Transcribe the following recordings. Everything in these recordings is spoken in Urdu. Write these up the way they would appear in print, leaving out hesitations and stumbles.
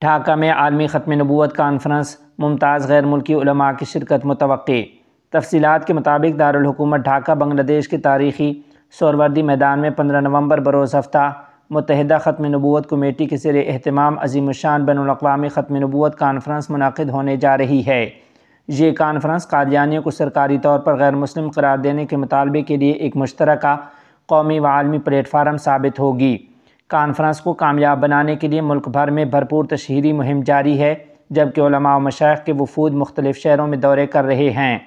ڈھاکہ میں عالمی ختم نبوت کانفرنس، ممتاز غیر ملکی علماء کی شرکت متوقع۔ تفصیلات کے مطابق دارالحکومت ڈھاکہ بنگلہ دیش کے تاریخی سہروردی میدان میں 15 نومبر بروز ہفتہ متحدہ ختم نبوت کمیٹی کے زیر اہتمام عظیم الشان بین الاقوامی ختم نبوت کانفرنس منعقد ہونے جا رہی ہے۔ یہ کانفرنس قادیانیوں کو سرکاری طور پر غیر مسلم قرار دینے کے مطالبے کے لیے ایک مشترکہ قومی و عالمی پلیٹ فارم ثابت ہوگی۔ کانفرنس کو کامیاب بنانے کے لیے ملک بھر میں بھرپور تشہیری مہم جاری ہے، جبکہ علماء و مشائخ کے وفود مختلف شہروں میں دورے کر رہے ہیں۔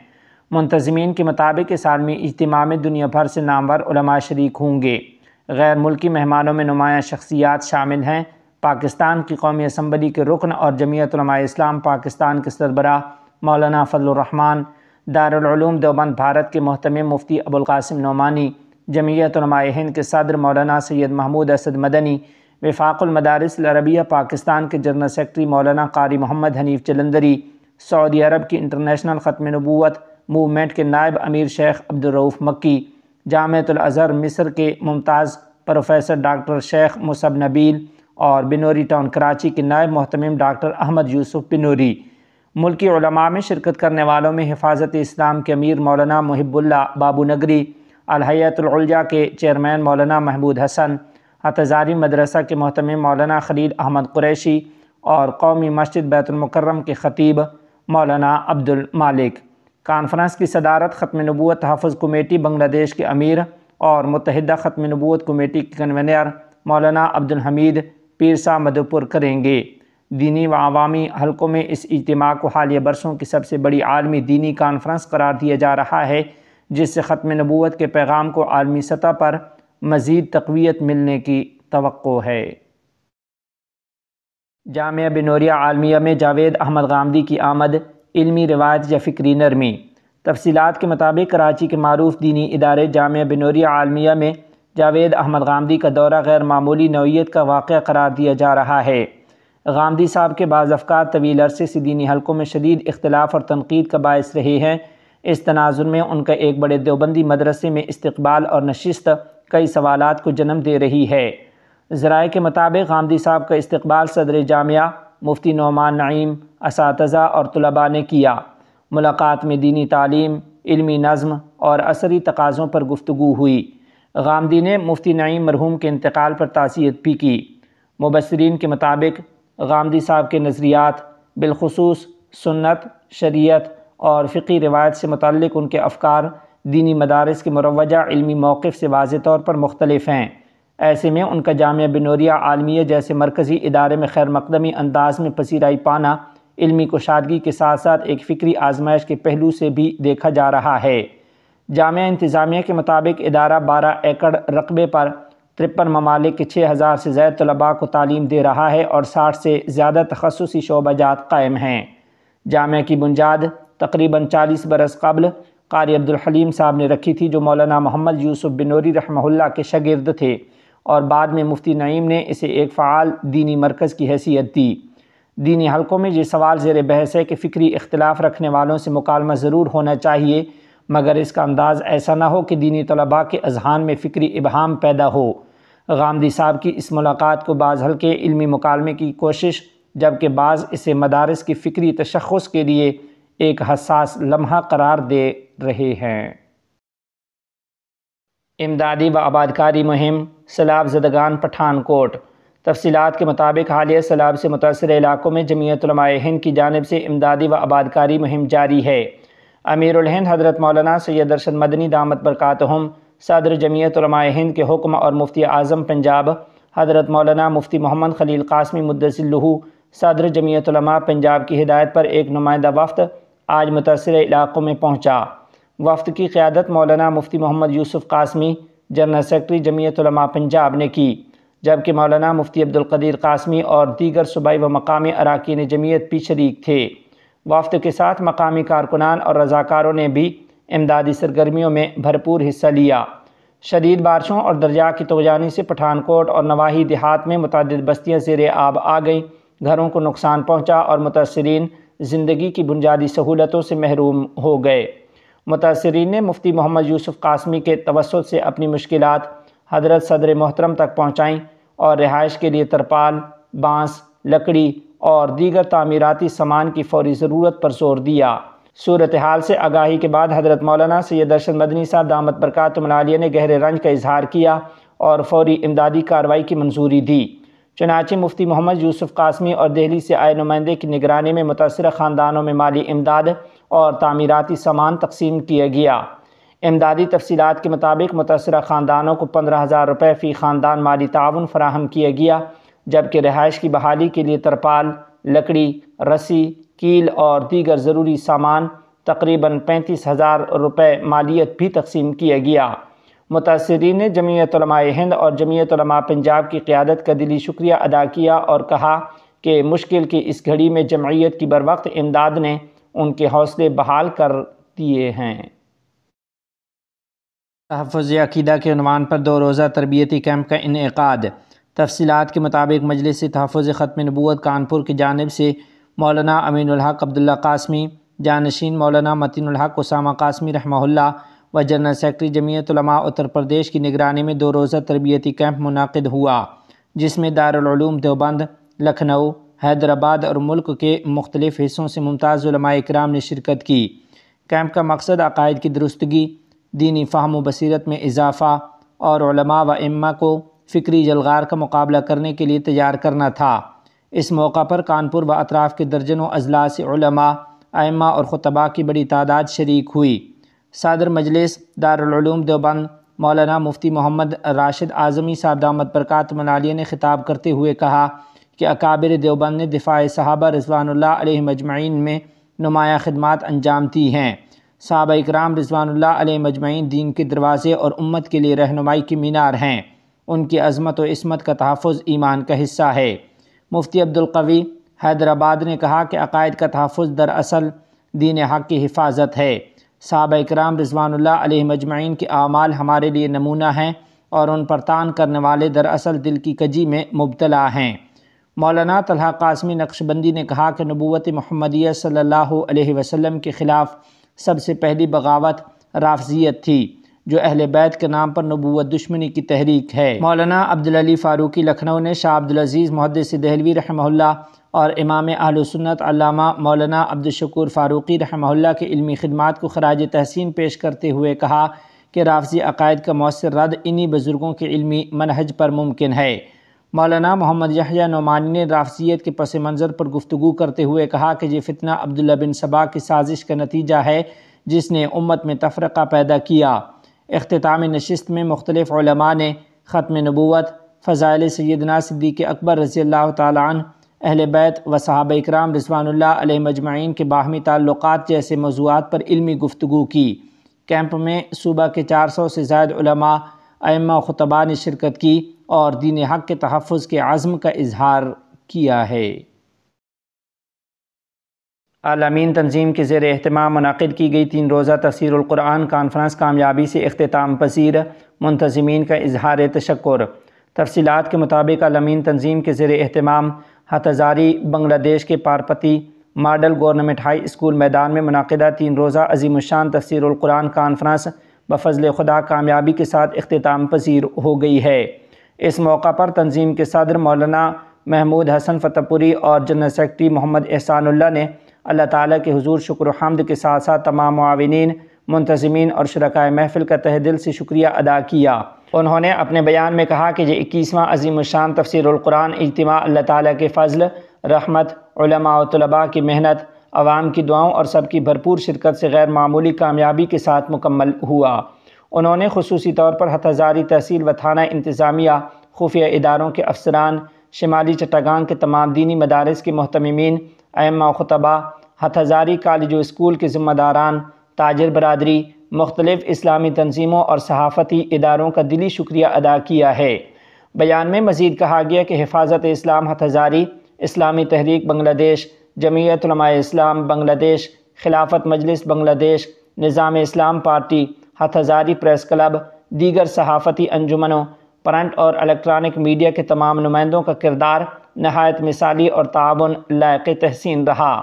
منتظمین کے مطابق اس عالمی اجتماع میں دنیا بھر سے نامور علماء شریک ہوں گے۔ غیر ملکی مہمانوں میں نمایاں شخصیات شامل ہیں۔ پاکستان کی قومی اسمبلی کے رکن اور جمعیت علماء اسلام پاکستان کے سربراہ مولانا فضل الرحمان، دارالعلوم دیوبند بھارت کے محتمم مفتی ابوالقاسم نعمانی، جمعیت علماء ہند کے صدر مولانا سید محمود اسد مدنی، وفاق المدارس العربیہ پاکستان کے جنرل سیکرٹری مولانا قاری محمد حنیف جلندری، سعودی عرب کی انٹرنیشنل ختم نبوت موومنٹ کے نائب امیر شیخ عبدالرؤوف مکی، جامعۃ الازہر مصر کے ممتاز پروفیسر ڈاکٹر شیخ مصعب نبیل اور بنوری ٹاؤن کراچی کے نائب محتمم ڈاکٹر احمد یوسف بنوری۔ ملکی علماء میں شرکت کرنے والوں میں حفاظت اسلام کے امیر مولانا محب اللہ بابو نگری، الہیئۃ العلیٰ کے چیئرمین مولانا محمود حسن، ہتزاری مدرسہ کے محتمم مولانا خلیل احمد قریشی اور قومی مسجد بیت المکرم کے خطیب مولانا عبدالمالک۔ کانفرنس کی صدارت ختم نبوت تحفظ کمیٹی بنگلہ دیش کے امیر اور متحدہ ختم نبوت کمیٹی کے کنوینر مولانا عبدالحمید پیرسا مدھوپور کریں گے۔ دینی و عوامی حلقوں میں اس اجتماع کو حالیہ برسوں کی سب سے بڑی عالمی دینی کانفرنس قرار دیا جا رہا ہے، جس سے ختم نبوت کے پیغام کو عالمی سطح پر مزید تقویت ملنے کی توقع ہے۔ جامعہ بنوریہ عالمیہ میں جاوید احمد غامدی کی آمد، علمی روایت یا فکری نرمی۔ تفصیلات کے مطابق کراچی کے معروف دینی ادارے جامعہ بنوریہ عالمیہ میں جاوید احمد غامدی کا دورہ غیر معمولی نوعیت کا واقعہ قرار دیا جا رہا ہے۔ غامدی صاحب کے بعض افکار طویل عرصے سے دینی حلقوں میں شدید اختلاف اور تنقید کا باعث رہے ہیں۔ اس تناظر میں ان کا ایک بڑے دیوبندی مدرسے میں استقبال اور نشست کئی سوالات کو جنم دے رہی ہے۔ ذرائع کے مطابق غامدی صاحب کا استقبال صدر جامعہ مفتی نعمان نعیم، اساتذہ اور طلباء نے کیا۔ ملاقات میں دینی تعلیم، علمی نظم اور عصری تقاضوں پر گفتگو ہوئی۔ غامدی نے مفتی نعیم مرحوم کے انتقال پر تعزیت بھی کی۔ مبصرین کے مطابق غامدی صاحب کے نظریات، بالخصوص سنت، شریعت اور فقہی روایت سے متعلق ان کے افکار دینی مدارس کے مروجہ علمی موقف سے واضح طور پر مختلف ہیں۔ ایسے میں ان کا جامعہ بنوریہ عالمیہ جیسے مرکزی ادارے میں خیر مقدمی انداز میں پذیرائی پانا علمی کشادگی کے ساتھ ساتھ ایک فکری آزمائش کے پہلو سے بھی دیکھا جا رہا ہے۔ جامعہ انتظامیہ کے مطابق ادارہ 12 ایکڑ رقبے پر 53 ممالک کے 6000 سے زائد طلباء کو تعلیم دے رہا ہے اور 60 سے زیادہ تخصصی شعبہ جات قائم ہیں۔ جامعہ کی بنیاد تقریباً 40 برس قبل قاری عبدالحلیم صاحب نے رکھی تھی، جو مولانا محمد یوسف بنوری رحمہ اللہ کے شاگرد تھے، اور بعد میں مفتی نعیم نے اسے ایک فعال دینی مرکز کی حیثیت دی۔ دینی حلقوں میں یہ سوال زیر بحث ہے کہ فکری اختلاف رکھنے والوں سے مکالمہ ضرور ہونا چاہیے، مگر اس کا انداز ایسا نہ ہو کہ دینی طلباء کے اذہان میں فکری ابہام پیدا ہو۔ غامدی صاحب کی اس ملاقات کو بعض حلقے علمی مکالمے کی کوشش، جبکہ بعض اسے مدارس کی فکری تشخص کے لیے ایک حساس لمحہ قرار دے رہے ہیں۔ امدادی و آبادکاری مہم، سیلاب زدگان پٹھان کوٹ۔ تفصیلات کے مطابق حالیہ سیلاب سے متاثرہ علاقوں میں جمعیت علماء ہند کی جانب سے امدادی و آبادکاری مہم جاری ہے۔ امیر الہند حضرت مولانا سید ارشد مدنی دامت برکاتہم، صدر جمعیت علماء ہند کے حکم اور مفتی اعظم پنجاب حضرت مولانا مفتی محمد خلیل قاسمی مدثلہ، صدر جمعیت علماء پنجاب کی ہدایت پر ایک نمائندہ وفد آج متاثرہ علاقوں میں پہنچا۔ وفد کی قیادت مولانا مفتی محمد یوسف قاسمی، جنرل سیکرٹری جمعیت علماء پنجاب نے کی، جبکہ مولانا مفتی عبدالقدیر قاسمی اور دیگر صوبائی و مقامی اراکین جمعیت بھی شریک تھے۔ وفد کے ساتھ مقامی کارکنان اور رضاکاروں نے بھی امدادی سرگرمیوں میں بھرپور حصہ لیا۔ شدید بارشوں اور دریا کی طغیانی سے پٹھان کوٹ اور نواحی دیہات میں متعدد بستیاں زیر آب آ گئیں، گھروں کو نقصان پہنچا اور متاثرین زندگی کی بنیادی سہولتوں سے محروم ہو گئے۔ متاثرین نے مفتی محمد یوسف قاسمی کے توسط سے اپنی مشکلات حضرت صدر محترم تک پہنچائیں اور رہائش کے لیے ترپال، بانس، لکڑی اور دیگر تعمیراتی سامان کی فوری ضرورت پر زور دیا۔ صورتحال سے آگاہی کے بعد حضرت مولانا سید ارشد مدنی صاحب دامت برکاتہم العالیہ نے گہرے رنج کا اظہار کیا اور فوری امدادی کارروائی کی منظوری دی۔ چنانچہ مفتی محمد یوسف قاسمی اور دہلی سے آئے نمائندے کی نگرانی میں متاثرہ خاندانوں میں مالی امداد اور تعمیراتی سامان تقسیم کیا گیا۔ امدادی تفصیلات کے مطابق متاثرہ خاندانوں کو 15,000 روپے فی خاندان مالی تعاون فراہم کیا گیا، جبکہ رہائش کی بحالی کے لیے ترپال، لکڑی، رسی، کیل اور دیگر ضروری سامان تقریباً 35,000 روپے مالیت بھی تقسیم کیا گیا۔ متاثرین نے جمعیت علماء ہند اور جمعیت علماء پنجاب کی قیادت کا دلی شکریہ ادا کیا اور کہا کہ مشکل کی اس گھڑی میں جمعیت کی بروقت امداد نے ان کے حوصلے بحال کر دیے ہیں۔ تحفظ عقیدہ کے عنوان پر 2 روزہ تربیتی کیمپ کا انعقاد۔ تفصیلات کے مطابق مجلس تحفظ ختم نبوت کانپور کی جانب سے مولانا امین الحق عبداللہ قاسمی، جانشین مولانا متین الحق اسامہ قاسمی رحمہ اللہ و جنرل سیکرٹری جمعیت علماء اتر پردیش کی نگرانی میں 2 روزہ تربیتی کیمپ منعقد ہوا، جس میں دارالعلوم دیوبند، لکھنؤ، حیدرآباد اور ملک کے مختلف حصوں سے ممتاز علماء اکرام نے شرکت کی۔ کیمپ کا مقصد عقائد کی درستگی، دینی فہم و بصیرت میں اضافہ اور علماء و ائمہ کو فکری جلغار کا مقابلہ کرنے کے لیے تیار کرنا تھا۔ اس موقع پر کانپور و اطراف کے درجنوں اضلاع سے علماء، ائمہ اور خطباء کی بڑی تعداد شریک ہوئی۔ صدر مجلس دارالعلوم دیوبند مولانا مفتی محمد راشد اعظمی صاحب دامت برکاتہم العالیہ نے خطاب کرتے ہوئے کہا کہ اکابر دیوبند نے دفاع صحابہ رضوان اللہ علیہم اجمعین میں نمایاں خدمات انجام دی ہیں۔ صحابہ اکرام رضوان اللہ علیہم اجمعین دین کے دروازے اور امت کے لیے رہنمائی کی مینار ہیں۔ ان کی عظمت و عصمت کا تحفظ ایمان کا حصہ ہے۔ مفتی عبدالقوی حیدرآباد نے کہا کہ عقائد کا تحفظ دراصل دین حق کی حفاظت ہے۔ صحابہ اکرام رضوان اللہ علیہم اجمعین کے اعمال ہمارے لیے نمونہ ہیں اور ان پر طعن کرنے والے دراصل دل کی کجی میں مبتلا ہیں۔ مولانا طلحہ قاسمی نقشبندی نے کہا کہ نبوت محمدیہ صلی اللہ علیہ وسلم کے خلاف سب سے پہلی بغاوت رافضیت تھی، جو اہل بیت کے نام پر نبوت دشمنی کی تحریک ہے۔ مولانا عبدالعلی فاروقی لکھنؤ نے شاہ عبدالعزیز محدث دہلوی رحمہ اللہ اور امام اہل سنت علامہ مولانا عبدالشکور فاروقی رحمہ اللہ کے علمی خدمات کو خراج تحسین پیش کرتے ہوئے کہا کہ رافضی عقائد کا مؤثر رد انہی بزرگوں کے علمی منہج پر ممکن ہے۔ مولانا محمد یحییٰ نعمانی نے رافضیت کے پس منظر پر گفتگو کرتے ہوئے کہا کہ یہ فتنہ عبداللہ بن سبا کی سازش کا نتیجہ ہے جس نے امت میں تفرقہ پیدا کیا۔ اختتام نشست میں مختلف علماء نے ختم نبوت، فضائل سیدنا صدیق اکبر رضی اللہ تعالی عنہ، اہل بیت و صحابہ اکرام رضوان اللہ علیہم اجمعین کے باہمی تعلقات جیسے موضوعات پر علمی گفتگو کی۔ کیمپ میں صوبہ کے 400 سے زائد علماء، ائمہ و خطباء نے شرکت کی اور دین حق کے تحفظ کے عزم کا اظہار کیا ہے۔ الامین تنظیم کے زیر اہتمام منعقد کی گئی 3 روزہ تفسیر القرآن کانفرنس کامیابی سے اختتام پذیر، منتظمین کا اظہار تشکر۔ تفصیلات کے مطابق الامین تنظیم کے زیر اہتمام ہتھزاری بنگلہ دیش کے پارپتی ماڈل گورنمنٹ ہائی اسکول میدان میں منعقدہ 3 روزہ عظیم الشان تفسیر القرآن کانفرنس بفضل خدا کامیابی کے ساتھ اختتام پذیر ہو گئی ہے۔ اس موقع پر تنظیم کے صدر مولانا محمود حسن فتح پوری اور جنرل سیکرٹری محمد احسان اللہ نے اللہ تعالیٰ کے حضور شکر و حمد کے ساتھ ساتھ تمام معاونین، منتظمین اور شرکائے محفل کا تہہ دل سے شکریہ ادا کیا۔ انہوں نے اپنے بیان میں کہا کہ یہ 21واں عظیم الشان تفسیر القرآن اجتماع اللہ تعالیٰ کے فضل، رحمت، علماء و طلباء کی محنت، عوام کی دعاؤں اور سب کی بھرپور شرکت سے غیر معمولی کامیابی کے ساتھ مکمل ہوا۔ انہوں نے خصوصی طور پر ہتھزاری تحصیل و تھانہ انتظامیہ، خفیہ اداروں کے افسران، شمالی چٹاگان کے تمام دینی مدارس کے محتممین، ائمہ و خطباء، ہتھزاری کالج و اسکول کے ذمہ داران، تاجر برادری، مختلف اسلامی تنظیموں اور صحافتی اداروں کا دلی شکریہ ادا کیا ہے۔ بیان میں مزید کہا گیا کہ حفاظت اسلام ہتھزاری، اسلامی تحریک بنگلہ دیش، جمعیت علماء اسلام بنگلہ دیش، خلافت مجلس بنگلہ دیش، نظام اسلام پارٹی، ہتھزاری پریس کلب، دیگر صحافتی انجمنوں، پرنٹ اور الیکٹرانک میڈیا کے تمام نمائندوں کا کردار نہایت مثالی اور تعاون لائق تحسین رہا۔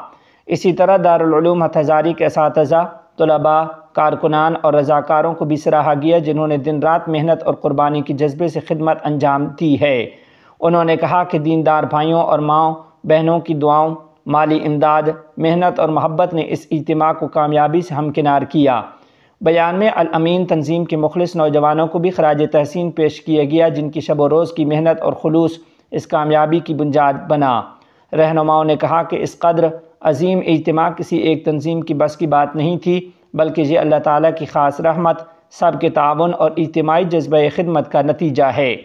اسی طرح دارالعلوم ہتھزاری کے اساتذہ، طلباء، کارکنان اور رضاکاروں کو بھی سراہا گیا جنہوں نے دن رات محنت اور قربانی کے جذبے سے خدمت انجام دی ہے۔ انہوں نے کہا کہ دیندار بھائیوں اور ماؤں بہنوں کی دعاؤں، مالی امداد، محنت اور محبت نے اس اجتماع کو کامیابی سے ہمکنار کیا۔ بیان میں الامین تنظیم کے مخلص نوجوانوں کو بھی خراج تحسین پیش کیا گیا، جن کی شب و روز کی محنت اور خلوص اس کامیابی کی بنیاد بنا۔ رہنماؤں نے کہا کہ اس قدر عظیم اجتماع کسی ایک تنظیم کی بس کی بات نہیں تھی، بلکہ یہ اللہ تعالیٰ کی خاص رحمت، سب کے تعاون اور اجتماعی جذبہ خدمت کا نتیجہ ہے۔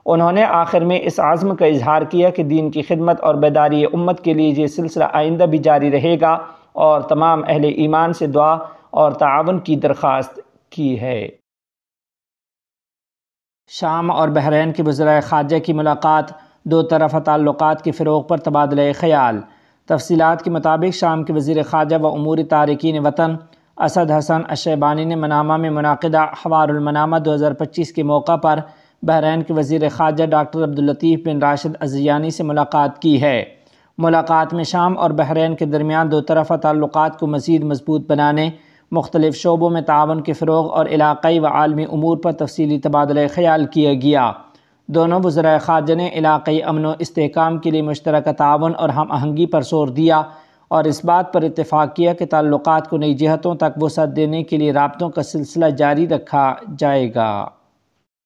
انہوں نے آخر میں اس عزم کا اظہار کیا کہ دین کی خدمت اور بیداری امت کے لیے یہ سلسلہ آئندہ بھی جاری رہے گا، اور تمام اہل ایمان سے دعا اور تعاون کی درخواست کی ہے۔ شام اور بحرین کے وزرائے خارجہ کی ملاقات، دو طرفہ تعلقات کے فروغ پر تبادلہ خیال۔ تفصیلات کے مطابق شام کے وزیر خارجہ و امور تارکین وطن اسد حسن الشیبانی نے منامہ میں منعقدہ حوار المنامہ 2025 کے موقع پر بحرین کے وزیر خارجہ ڈاکٹر عبداللطیف بن راشد الزیانی سے ملاقات کی ہے۔ ملاقات میں شام اور بحرین کے درمیان دو طرفہ تعلقات کو مزید مضبوط بنانے، مختلف شعبوں میں تعاون کے فروغ اور علاقائی و عالمی امور پر تفصیلی تبادلہ خیال کیا گیا۔ دونوں وزرائے خارجہ نے علاقائی امن و استحکام کے لیے مشترکہ تعاون اور ہم آہنگی پر زور دیا، اور اس بات پر اتفاق کیا کہ تعلقات کو نئی جہتوں تک وسعت دینے کے لیے رابطوں کا سلسلہ جاری رکھا جائے گا۔